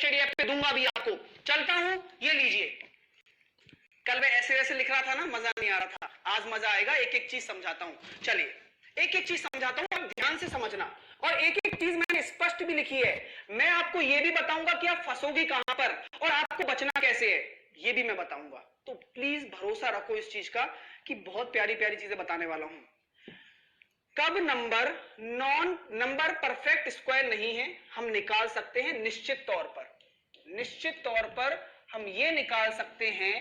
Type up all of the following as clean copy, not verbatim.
Study app पे दूंगा भी आपको। चलता हूं, ये लीजिए। कल मैं ऐसे वैसे लिख रहा था ना, मजा नहीं आ रहा था, आज मजा आएगा, एक एक चीज समझाता हूं। चलिए एक एक चीज समझाता हूं, आप ध्यान से समझना, और एक एक चीज मैंने स्पष्ट भी लिखी है। मैं आपको यह भी बताऊंगा कि आप फंसोगे कहां पर और आपको बचना कैसे है, यह भी मैं बताऊंगा। तो प्लीज भरोसा रखो इस चीज का कि बहुत प्यारी प्यारी चीजें बताने वाला हूं। कब नंबर परफेक्ट स्क्वायर नहीं है, हम निकाल सकते हैं निश्चित तौर पर। निश्चित तौर पर हम ये निकाल सकते हैं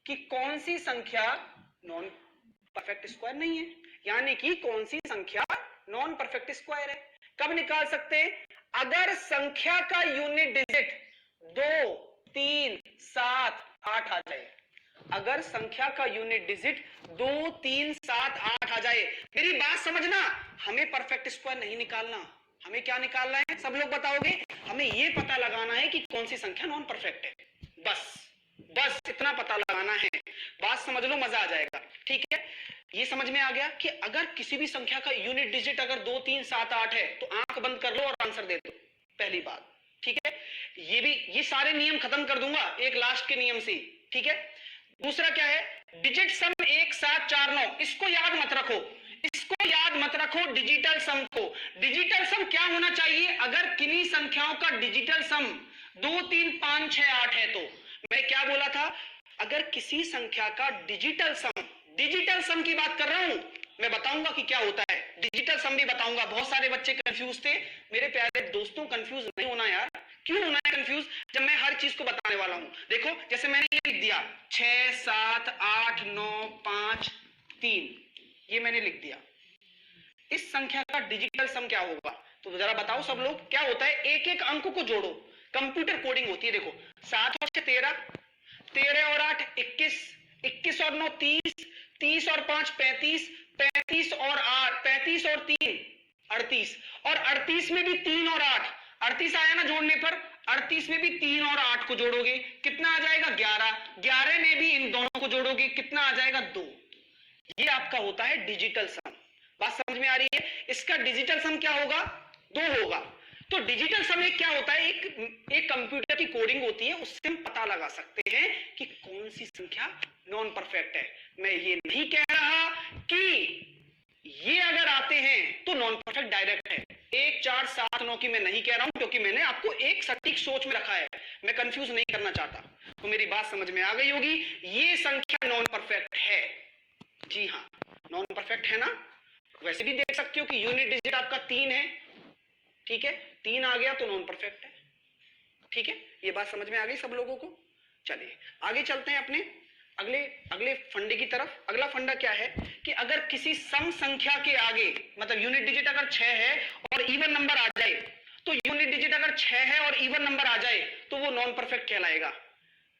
कि कौन सी संख्या नॉन परफेक्ट स्क्वायर नहीं है, यानी कि कौन सी संख्या नॉन परफेक्ट स्क्वायर है। कब निकाल सकते हैं? अगर संख्या का यूनिट डिजिट 2, 3, 7, 8 आ जाए। अगर संख्या का यूनिट डिजिट 2, 3, 7, 8 आ जाए। मेरी बात समझना, हमें परफेक्ट स्क्वायर नहीं निकालना, हमें क्या निकालना है? सब लोग बताओगे? हमें यह पता लगाना है कि कौन सी संख्या नॉन परफेक्ट है। बस इतना पता लगाना है। बात समझ लो, मजा आ जाएगा। ठीक है, ये समझ में आ गया कि अगर किसी भी संख्या का यूनिट डिजिट अगर 2, 3, 7, 8 है तो आंख बंद कर लो और आंसर दे दो, पहली बात। ठीक है, ये सारे नियम खत्म कर दूंगा एक लास्ट के नियम से। ठीक है, दूसरा क्या है? डिजिट सम 1, 7, 4, 9, इसको याद मत रखो, इसको याद मत रखो। डिजिटल सम को, डिजिटल सम क्या होना चाहिए? अगर किन्हीं संख्याओं का डिजिटल सम 2, 3, 5, 6, 8 है, तो मैं क्या बोला था? अगर किसी संख्या का डिजिटल सम की बात कर रहा हूं, मैं बताऊंगा कि क्या होता है, डिजिटल सम भी बताऊंगा। बहुत सारे बच्चे कंफ्यूज थे, मेरे प्यारे दोस्तों कंफ्यूज नहीं होना यार। क्यों होना है कंफ्यूज जब मैं हर चीज को बताने वाला हूं? देखो, जैसे मैंने ये लिख दिया 6, 7, 8, 9, 5, 3, ये मैंने लिख दिया। इस संख्या का डिजिटल सम क्या होगा? तो जरा बताओ सब लोग, क्या होता है? एक एक अंक को जोड़ो, कंप्यूटर कोडिंग होती है। देखो, 7 और 6 13, 13 और 8 21, 21 और 9 30, 30 और 5 35, 35 और 3 38, और 38 में भी 3 और 8, 38 आया ना जोड़ने पर, 38 में भी 3 और 8 को जोड़ोगे कितना आ जाएगा? 11, 11 में भी इन दोनों को जोड़ोगे कितना आ जाएगा? 2। ये आपका होता है डिजिटल सम। बात समझ में आ रही है? इसका डिजिटल सम क्या होगा? 2 होगा। तो डिजिटल सम क्या होता है? एक कंप्यूटर की कोडिंग होती है, उससे हम पता लगा सकते हैं कि कौन सी संख्या नॉन परफेक्ट है। मैं ये नहीं कह रहा कि ये अगर आते हैं तो नॉन परफेक्ट डायरेक्ट है। 1, 4, 7, 9 की मैं नहीं कह रहा हूं, क्योंकि मैंने आपको एक सटीक सोच में रखा है, मैं कंफ्यूज नहीं करना चाहता। तो मेरी बात समझ में आ गई होगी, ये संख्या नॉन परफेक्ट है। जी हाँ, नॉन परफेक्ट है ना। वैसे भी देख सकते हो कि यूनिट डिजिट आपका 3 है। ठीक है, 3 आ गया तो नॉन परफेक्ट है। ठीक है, ये बात समझ में आ गई सब लोगों को। चलिए आगे चलते हैं अपने अगले फंडे की तरफ। अगला फंडा क्या है कि अगर किसी सम संख्या के आगे, मतलब यूनिट डिजिट अगर 6 है और इवन नंबर आ जाए, तो यूनिट डिजिट अगर 6 है और इवन नंबर आ जाए तो वो नॉन परफेक्ट कहलाएगा।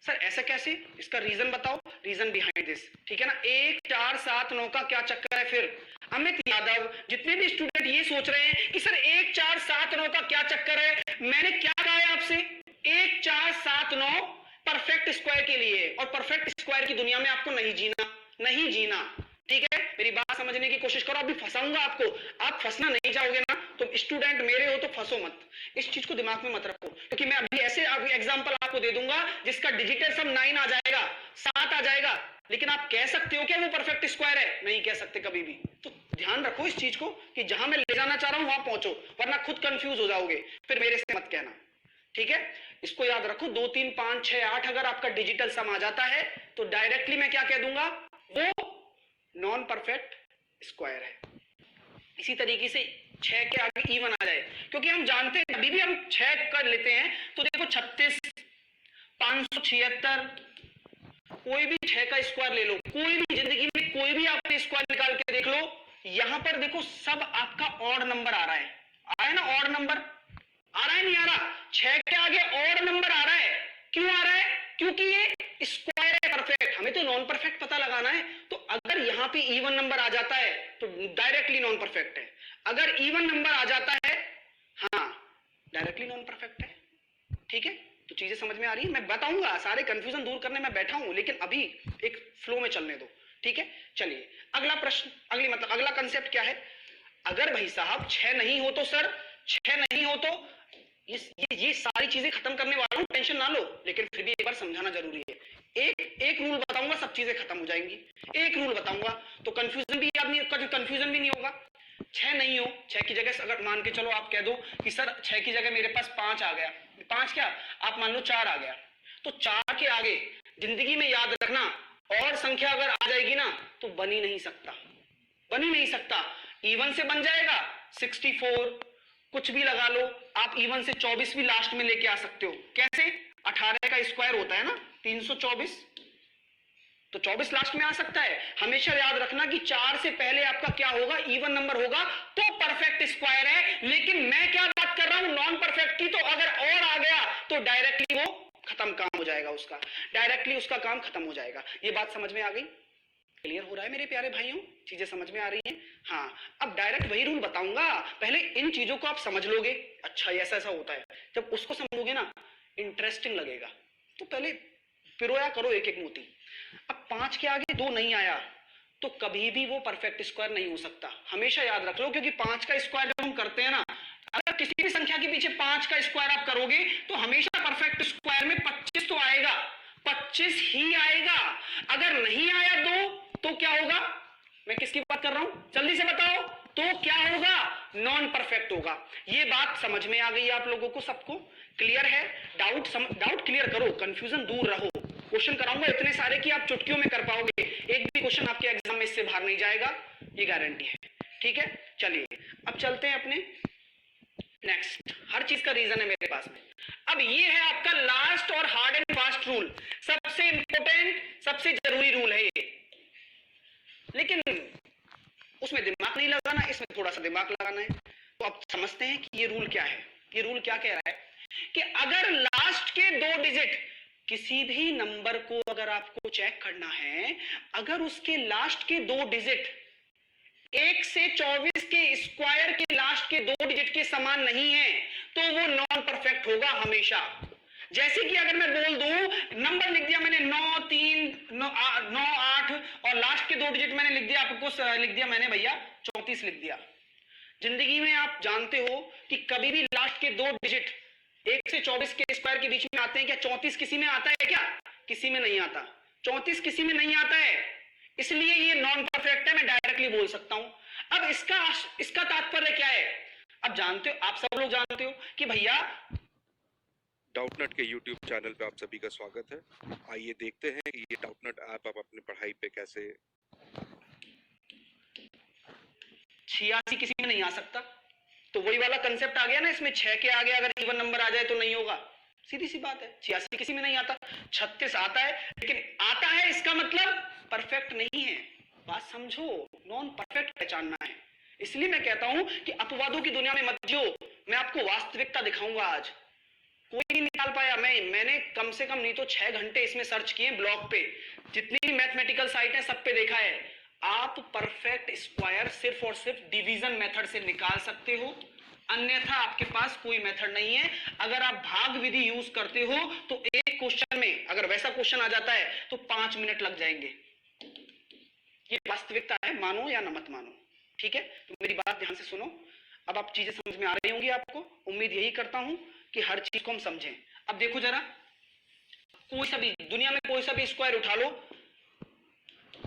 सर ऐसा कैसे? इसका रीजन बताओ, रीजन बिहाइंड दिस। ठीक है ना, 1, 4, 7, 9 का क्या चक्कर है? फिर अमित यादव, जितने भी स्टूडेंट ये सोच रहे हैं कि सर 1, 4, 7, 9 का क्या चक्कर है, मैंने क्या कहा है आपसे? 1, 4, 7, 9 परफेक्ट स्क्वायर के लिए, और परफेक्ट स्क्वायर की दुनिया में आपको नहीं जीना। ठीक है, मेरी बात समझने की कोशिश करो, अभी फंसाऊंगा आपको, आप फंसना नहीं चाहोगे ना, तो स्टूडेंट मेरे हो तो फंसो मत। इस चीज को दिमाग में मत रखो, क्योंकि मैं अभी ऐसे एग्जांपल आपको दे दूंगा जिसका डिजिटल सम 9 आ जाएगा, 7 आ जाएगा, लेकिन आप कह सकते हो क्या वो परफेक्ट स्क्वायर है? नहीं कह सकते कभी भी। तो ध्यान रखो इस चीज को कि जहां मैं ले जाना चाह रहा हूं वहां पहुंचो, वरना खुद कंफ्यूज हो जाओगे, फिर मेरे से मत कहना। ठीक है, इसको याद रखो। 2, 3, 5, 6, 8 अगर आपका डिजिटल सम आ जाता है तो डायरेक्टली मैं क्या कह दूंगा? वो नॉन परफेक्ट स्क्वायर है। इसी तरीके से 6 के आगे इवन आ जाए, क्योंकि हम जानते हैं अभी भी हम 6 कर लेते हैं, तो देखो 36, 576, कोई भी 6 का स्क्वायर ले लो, कोई भी जिंदगी में कोई भी आपने स्क्वायर निकाल के देख लो, यहां पर देखो सब आपका ऑड नंबर आ रहा है ना? ऑड नंबर आ रहा है, नहीं आ रहा? 6 के आगे ऑड नंबर आ रहा है। क्यों आ रहा है? क्योंकि ये स्क्वायर है परफेक्ट, हमें तो नॉन परफेक्ट पता लगाना है। तो अगर यहां पे इवन नंबर आ जाता है तो डायरेक्टली नॉन परफेक्ट है, अगर इवन नंबर आ जाता है, हाँ, डायरेक्टली नॉन परफेक्ट है। ठीक है, तो चीजें समझ में आ रही है? मैं बताऊंगा, सारे कंफ्यूजन दूर करने में बैठा हूं, लेकिन अभी एक फ्लो में चलने दो। ठीक है, चलिए अगला प्रश्न, अगला कंसेप्ट क्या है? अगर भाई साहब 6 नहीं हो तो सर, 6 नहीं हो तो ये सारी चीजें खत्म करने वाला हूं, टेंशन ना लो, लेकिन फिर भी एक बार समझाना जरूरी है। एक रूल बताऊंगा, सब चीजें खत्म हो जाएंगी। एक रूल बताऊंगा तो कंफ्यूजन भी याद नहीं, कंफ्यूजन भी नहीं होगा। 6 नहीं हो, 6 की जगह अगर मान के चलो आप कह दो कि सर 6 की जगह मेरे पास 5 आ गया, 5 क्या आप मान लो 4 आ गया, तो 4 के आगे जिंदगी में याद रखना और संख्या अगर आ जाएगी ना तो बन ही नहीं सकता, बन ही नहीं सकता। इवन से बन जाएगा 64, कुछ भी लगा लो आप, इवन से 24 भी लास्ट में लेके आ सकते हो। कैसे? 18 का स्क्वायर होता है ना 324, तो 24 लास्ट में आ सकता है। हमेशा याद रखना कि 4 से पहले आपका क्या होगा, इवन नंबर होगा तो परफेक्ट स्क्वायर है। लेकिन मैं क्या बात कर रहा हूं, नॉन परफेक्ट की। तो अगर और आ गया तो डायरेक्टली वो खत्म काम हो जाएगा, उसका डायरेक्टली उसका काम खत्म हो जाएगा। ये बात समझ में आ गई? क्लियर हो रहा है मेरे प्यारे भाइयों? चीजें समझ में आ रही हैं? हाँ, अब डायरेक्ट वही रूल बताऊंगा, पहले इन चीजों को आप समझ लोगे। अच्छा ऐसा ऐसा होता है, जब उसको समझोगे ना इंटरेस्टिंग लगेगा। तो पहले पिरोया करो एक एक मोती। अब 5 के आगे 2 नहीं आया तो कभी भी वो परफेक्ट स्क्वायर नहीं हो सकता, हमेशा याद रख लो। क्योंकि 5 का स्क्वायर जब हम करते हैं ना, अगर किसी भी संख्या के पीछे 5 का स्क्वायर आप करोगे तो हमेशा परफेक्ट स्क्वायर में 25 तो आएगा, 25 ही आएगा। अगर नहीं आया 2 तो क्या होगा? मैं किसकी बात कर रहा हूं, जल्दी से बताओ। तो क्या होगा? नॉन परफेक्ट होगा। ये बात समझ में आ गई आप लोगों को, सबको क्लियर है? डाउट क्लियर करो, कंफ्यूजन दूर रहो। क्वेश्चन कराऊंगा इतने सारे कि आप चुटकियों में कर पाओगे, एक भी क्वेश्चन आपके एग्जाम में इससे बाहर नहीं जाएगा, ये गारंटी है। ठीक है, चलिए अब चलते हैं अपने नेक्स्ट। हर चीज का रीजन है मेरे पास में। अब ये है आपका लास्ट और हार्ड एंड फास्ट रूल, सबसे इंपॉर्टेंट सबसे जरूरी रूल है ये, लेकिन उसमें दिमाग नहीं लगाना, इसमें थोड़ा सा दिमाग लगाना है। तो अब समझते हैं कि ये रूल क्या है। ये रूल क्या कह रहा है कि अगर लास्ट के 2 डिजिट किसी भी नंबर को अगर आपको चेक करना है, अगर उसके लास्ट के 2 डिजिट 1 से 24 के स्क्वायर के लास्ट के 2 डिजिट के समान नहीं है तो वो नॉन परफेक्ट होगा हमेशा। जैसे कि अगर मैं बोल दूं, नंबर लिख दिया मैंने 9 3 9 8 और लास्ट के 2 डिजिट मैंने लिख दिया, आपको लिख दिया मैंने भैया 34 लिख दिया। जिंदगी में आप जानते हो कि कभी भी लास्ट के 2 डिजिट 1 से 24 के स्क्वायर के बीच में आते हैं क्या? 34 किसी में आता है क्या? किसी में नहीं आता। 34 किसी में नहीं आता है, इसलिए ये नॉन परफेक्ट है, मैं डायरेक्टली बोल सकता हूं। अब इसका तात्पर्य क्या है? अब जानते हो, आप सब लोग जानते हो कि भैया डाउटनट के YouTube चैनल पे आप सभी का स्वागत है। आइए देखते हैं कि ये डाउटनट ऐप आप अपनी पढ़ाई पे कैसे। 86 किसी में नहीं आ सकता, तो वही वाला कंसेप्ट आ गया ना इसमें, 6 के आगे अगर इवन नंबर आ जाए तो नहीं होगा, सीधी सी बात है। 86 किसी में नहीं आता, 36 आता है, लेकिन आता है इसका मतलब परफेक्ट नहीं है। बात समझो, नॉन परफेक्ट पहचानना है। इसलिए मैं कहता हूं कि अपवादों की दुनिया में मत जियो, मैं आपको वास्तविकता दिखाऊंगा आज। कोई नहीं निकाल पाया, मैंने कम से कम नहीं तो 6 घंटे इसमें सर्च किए, ब्लॉग पे जितनी भी मैथमेटिकल साइट है सब पे देखा है। आप परफेक्ट स्क्वायर सिर्फ और सिर्फ डिवीजन मेथड से निकाल सकते हो, अन्यथा आपके पास कोई मेथड नहीं है। अगर आप भाग विधि यूज करते हो तो एक क्वेश्चन में अगर वैसा क्वेश्चन आ जाता है तो 5 मिनट लग जाएंगे। ये वास्तविकता है, मानो या न मत मानो। ठीक है, तो मेरी बात ध्यान से सुनो। अब आप चीजें समझ में आ रही होंगी आपको, उम्मीद यही करता हूं कि हर चीज को हम समझें। अब देखो जरा, कोई सा भी दुनिया में कोई सा भी स्क्वायर उठा लो,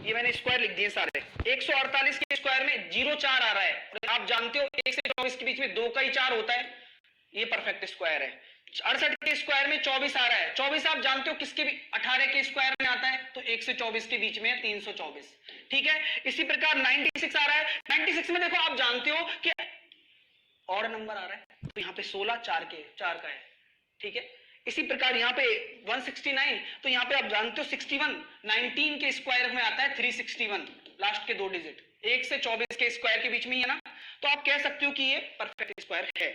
ये मैंने स्क्वायर लिख दिए सारे। 148 के स्क्वायर में 0 4 आ रहा है, और आप जानते हो 1 से 24 के बीच में 2 का ही 4 होता है, ये परफेक्ट स्क्वायर है। 68 के स्क्वायर में 24 आ रहा है, 24 आप जानते हो किसके भी 18 के स्क्वायर में आता है, तो 1 से 24 के बीच में 324। ठीक है, इसी प्रकार 96 आ रहा है, 96 में देखो आप जानते हो कि और नंबर आ रहा है, तो यहाँ पे 16 4 का है। ठीक है, इसी प्रकार यहाँ पे 169, तो यहाँ पे आप जानते हो 61 19 के स्क्वायर में आता है 361, लास्ट के 2 डिजिट 1 से 24 के स्क्वायर के बीच में ही है ना, तो आप कह सकते हो कि ये परफेक्ट स्क्वायर है।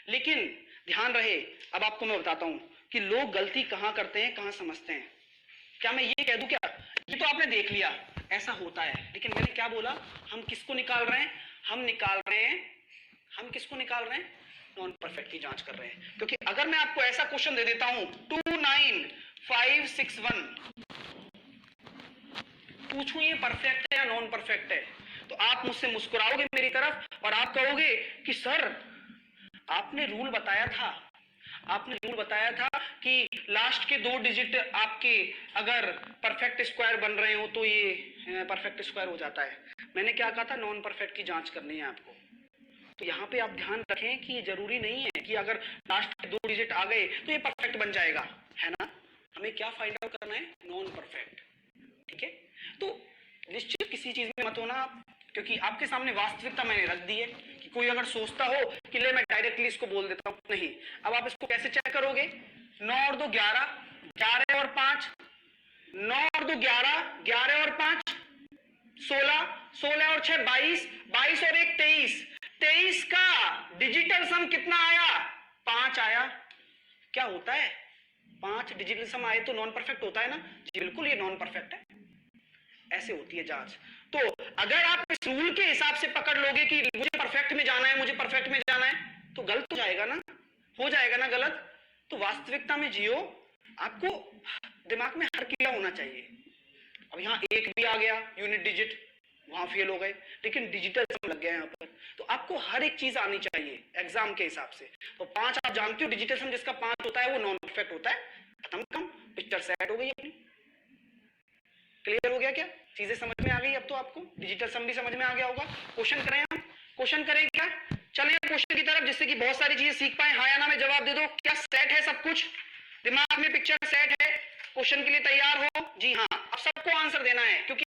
लेकिन ध्यान रहे, अब आपको मैं बताता हूं कि लोग गलती कहां करते हैं, कहां समझते हैं। क्या मैं ये कह दूं क्या, ये तो आपने देख लिया ऐसा होता है, लेकिन मैंने क्या बोला, हम किसको निकाल रहे हैं? हम किसको निकाल रहे हैं? नॉन परफेक्ट की जांच कर रहे हैं। क्योंकि अगर मैं आपको ऐसा क्वेश्चन दे देता हूं 29561, पूछूं ये परफेक्ट है या नॉन परफेक्ट है, तो आप मुझसे मुस्कुराओगे मेरी तरफ और आप कहोगे कि सर आपने रूल बताया था आपने रूल बताया था कि लास्ट के 2 डिजिट आपके अगर परफेक्ट स्क्वायर बन रहे हो तो ये परफेक्ट स्क्वायर हो जाता है। मैंने क्या कहा था, नॉन परफेक्ट की जांच करनी है आपको। तो यहाँ पे आप ध्यान रखें कि ये जरूरी नहीं है कि अगर लास्ट के 2 डिजिट आ गए तो ये परफेक्ट बन जाएगा, है ना। हमें क्या फाइंड आउट करना है, नॉन परफेक्ट। ठीक है, तो निश्चित किसी चीज में मत होना आप, क्योंकि आपके सामने वास्तविकता मैंने रख दी है कि कोई अगर सोचता हो कि ले मैं डायरेक्टली इसको बोल देता हूं, नहीं। अब आप इसको कैसे चेक करोगे, 9 और 2 11, 11 और 5, 9 और 2 11, 11 और 5 16, 16 और 6 22, 22 और 1 23, 23 का डिजिटल सम कितना आया, 5 आया। क्या होता है, 5 डिजिटल सम आए तो नॉन परफेक्ट होता है ना जी, बिल्कुल ये नॉन परफेक्ट है। ऐसे होती है जांच। तो अगर आप इस रूल के हिसाब से पकड़ लोगे कि मुझे परफेक्ट में जाना है, मुझे परफेक्ट में जाना है, तो गलत हो जाएगा ना, हो जाएगा ना गलत। तो वास्तविकता में जियो, आपको दिमाग में हर कीड़ा होना चाहिए। अब यहाँ 1 भी आ गया यूनिट डिजिट, वहां फेल हो गए, लेकिन डिजिटल सम लग गया यहाँ पर। तो आपको हर एक चीज आनी चाहिए एग्जाम के हिसाब से। तो 5 आप जानते हो, डिजिटल सम जिसका 5 होता है वो नॉन परफेक्ट होता है। खत्म कम, पिक्चर सेट हो गई अपनी। क्लियर हो गया क्या, चीजें समझ में आ गई अब तो आपको, डिजिटल सम भी समझ में आ गया होगा। क्वेश्चन करें हम, क्वेश्चन करें क्या, चलें क्वेश्चन की तरफ, जिससे कि बहुत सारी चीजें सीख पाए। हाँ या ना में जवाब दे दो। क्या सेट है सब कुछ, दिमाग में पिक्चर सेट है, क्वेश्चन के लिए तैयार हो? जी हाँ। अब सबको आंसर देना है, क्योंकि